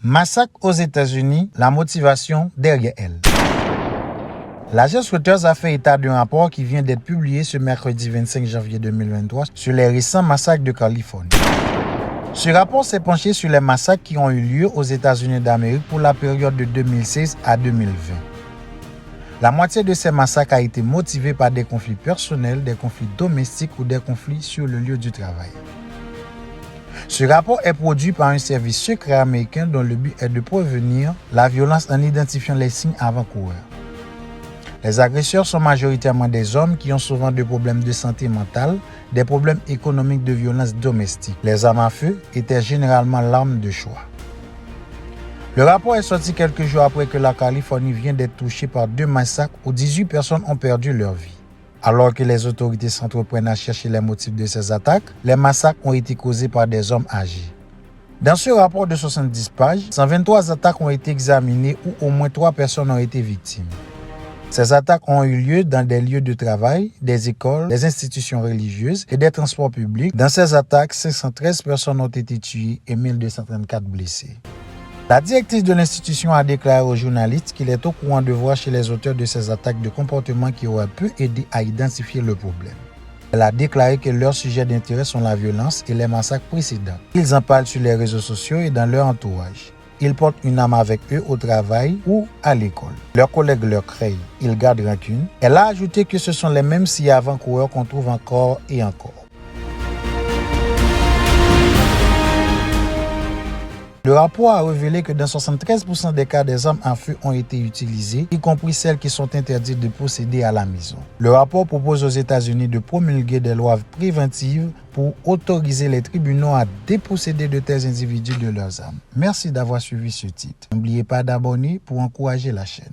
Massacre aux États-Unis, la motivation derrière elle. L'agence Reuters a fait état d'un rapport qui vient d'être publié ce mercredi 25 janvier 2023 sur les récents massacres de Californie. Ce rapport s'est penché sur les massacres qui ont eu lieu aux États-Unis d'Amérique pour la période de 2016 à 2020. La moitié de ces massacres a été motivée par des conflits personnels, des conflits domestiques ou des conflits sur le lieu du travail. Ce rapport est produit par un service secret américain dont le but est de prévenir la violence en identifiant les signes avant-coureurs. Les agresseurs sont majoritairement des hommes qui ont souvent des problèmes de santé mentale, des problèmes économiques de violence domestique. Les armes à feu étaient généralement l'arme de choix. Le rapport est sorti quelques jours après que la Californie vient d'être touchée par 2 massacres où 18 personnes ont perdu leur vie. Alors que les autorités s'entreprennent à chercher les motifs de ces attaques, les massacres ont été causés par des hommes âgés. Dans ce rapport de 70 pages, 123 attaques ont été examinées où au moins 3 personnes ont été victimes. Ces attaques ont eu lieu dans des lieux de travail, des écoles, des institutions religieuses et des transports publics. Dans ces attaques, 513 personnes ont été tuées et 1234 blessées. La directrice de l'institution a déclaré aux journalistes qu'il est au courant de voir chez les auteurs de ces attaques de comportements qui auraient pu aider à identifier le problème. Elle a déclaré que leurs sujets d'intérêt sont la violence et les massacres précédents. Ils en parlent sur les réseaux sociaux et dans leur entourage. Ils portent une arme avec eux au travail ou à l'école. Leurs collègues leur craignent, ils gardent rancune. Elle a ajouté que ce sont les mêmes signes avant-coureurs qu'on trouve encore et encore. Le rapport a révélé que dans 73% des cas, des armes à feu ont été utilisées, y compris celles qui sont interdites de posséder à la maison. Le rapport propose aux États-Unis de promulguer des lois préventives pour autoriser les tribunaux à déposséder de tels individus de leurs armes. Merci d'avoir suivi ce titre. N'oubliez pas d'abonner pour encourager la chaîne.